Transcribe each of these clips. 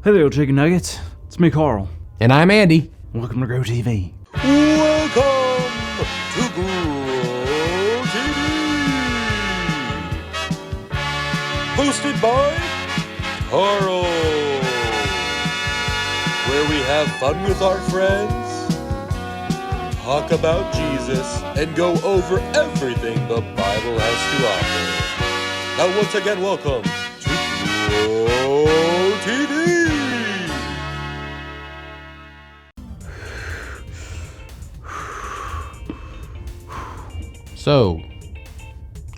Hey there, chicken nuggets. It's me, Carl. And I'm Andy. Welcome to Grow TV. Welcome to Grow TV. Hosted by Carl. Where we have fun with our friends, talk about Jesus, and go over everything the Bible has to offer. Now once again, welcome to Grow TV. So,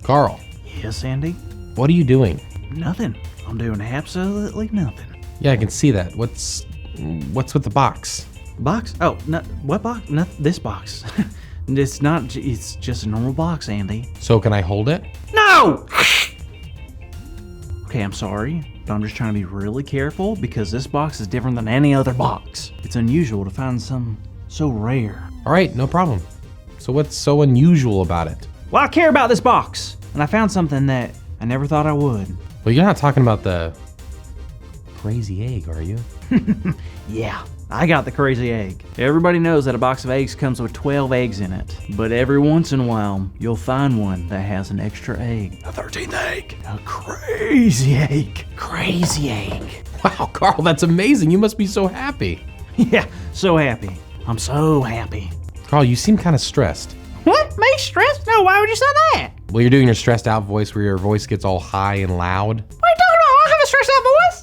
Carl, Yes, Andy? what are you doing? Nothing. I'm doing absolutely nothing. Yeah, I can see that. What's with the box? Box? Oh, no, what box? No, this box. It's not, it's just a normal box, Andy. So can I hold it? No! Okay, I'm sorry, but I'm just trying to be really careful because this box is different than any other box. It's unusual to find some so rare. All right, no problem. So what's so unusual about it? Well, I care about this box, and I found something that I never thought I would. Well, you're not talking about the crazy egg, are you? Yeah, I got the crazy egg. Everybody knows that a box of eggs comes with 12 eggs in it, but every once in a while, you'll find one that has an extra egg. A 13th egg. A crazy egg. Crazy egg. Wow, Carl, that's amazing. You must be so happy. Yeah, so happy. I'm so happy. Carl, you seem kind of stressed. What? Me stressed? No, why would you say that? Well, you're doing your stressed out voice where your voice gets all high and loud. What are you talking about? I don't have a stressed out voice.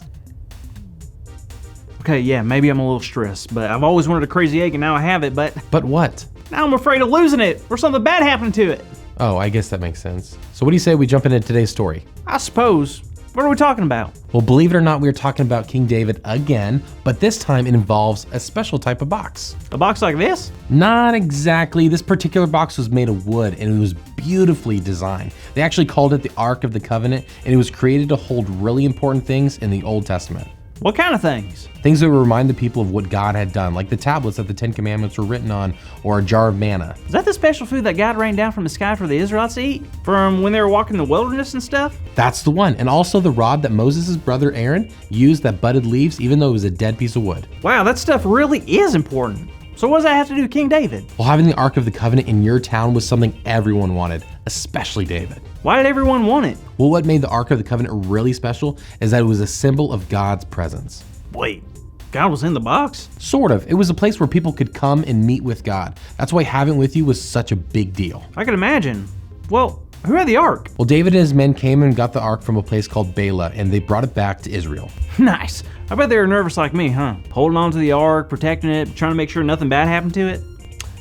Okay, yeah, maybe I'm a little stressed, but I've always wanted a crazy egg and now I have it, but But what? now I'm afraid of losing it or something bad happening to it. Oh, I guess that makes sense. So what do you say we jump into today's story? I suppose. What are we talking about? Well, believe it or not, we're talking about King David again, but this time it involves a special type of box. A box like this? Not exactly. This particular box was made of wood and it was beautifully designed. They actually called it the Ark of the Covenant, and it was created to hold really important things in the Old Testament. What kind of things? Things that would remind the people of what God had done, like the tablets that the Ten Commandments were written on, or a jar of manna. Is that the special food that God rained down from the sky for the Israelites to eat? From when they were walking the wilderness and stuff? That's the one. And also the rod that Moses' brother Aaron used that budded leaves, even though it was a dead piece of wood. Wow, that stuff really is important. So what does that have to do with King David? Well, having the Ark of the Covenant in your town was something everyone wanted, especially David. Why did everyone want it? Well, what made the Ark of the Covenant really special is that it was a symbol of God's presence. Wait, God was in the box? Sort of. It was a place where people could come and meet with God. That's why having it with you was such a big deal. I can imagine. Well, who had the ark? Well, David and his men came and got the Ark from a place called Bela, and they brought it back to Israel. Nice. I bet they were nervous like me, huh? Holding on to the ark, protecting it, trying to make sure nothing bad happened to it.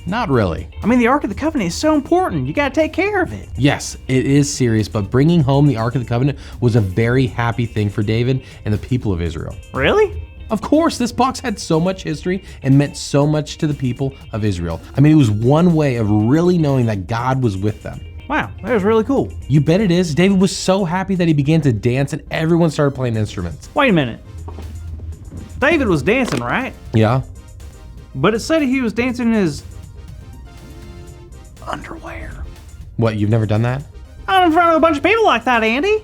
Not really. I mean, the Ark of the Covenant is so important. You gotta take care of it. Yes, it is serious, but bringing home the Ark of the Covenant was a very happy thing for David and the people of Israel. Really? Of course, this box had so much history and meant so much to the people of Israel. I mean, it was one way of really knowing that God was with them. Wow, that was really cool. You bet it is. David was so happy that he began to dance and everyone started playing instruments. Wait a minute. David was dancing, right? Yeah? But it said he was dancing in his underwear. What, you've never done that? Not in front of a bunch of people like that, Andy.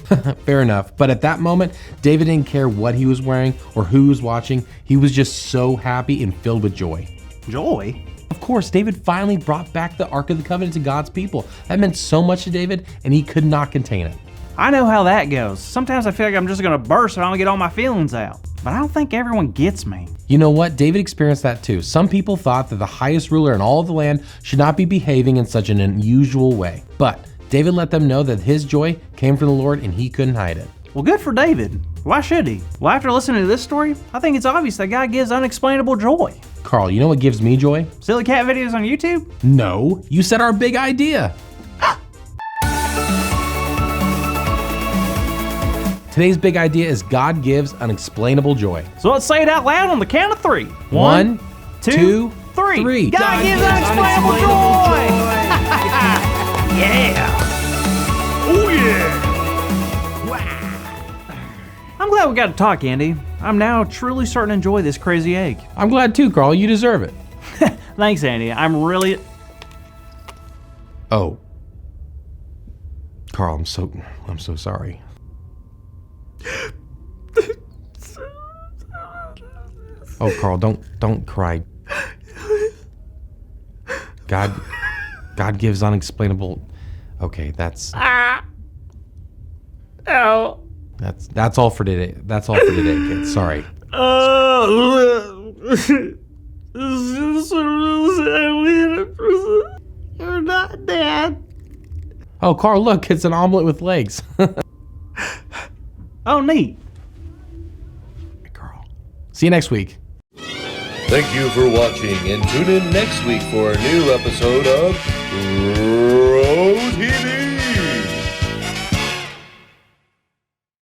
Fair enough. But at that moment, David didn't care what he was wearing or who was watching. He was just so happy and filled with joy. Joy? Of course, David finally brought back the Ark of the Covenant to God's people. That meant so much to David, and he could not contain it. I know how that goes. Sometimes I feel like I'm just gonna burst if I don't get all my feelings out. But I don't think everyone gets me. You know what? David experienced that too. Some people thought that the highest ruler in all of the land should not be behaving in such an unusual way. But David let them know that his joy came from the Lord and he couldn't hide it. Well, good for David. Why should he? Well, after listening to this story, I think it's obvious that God gives unexplainable joy. Carl, you know what gives me joy? Silly cat videos on YouTube? No, you said our big idea. Today's big idea is God gives unexplainable joy. So let's say it out loud on the count of three. One, two, three. three. God gives unexplainable joy! Yeah! Oh yeah! Wow! I'm glad we got to talk, Andy. I'm now truly starting to enjoy this crazy egg. I'm glad too, Carl. You deserve it. Thanks, Andy. I'm really... Oh. Carl, I'm so sorry. Oh, Carl, don't cry. God gives unexplainable. Okay, that's Ow. that's all for today. That's all for today, kids. Sorry. You're not Dad. Oh, Carl, look, it's an omelet with legs. Oh, neat. Carl. See you next week. Thank you for watching, and tune in next week for a new episode of Bro TV.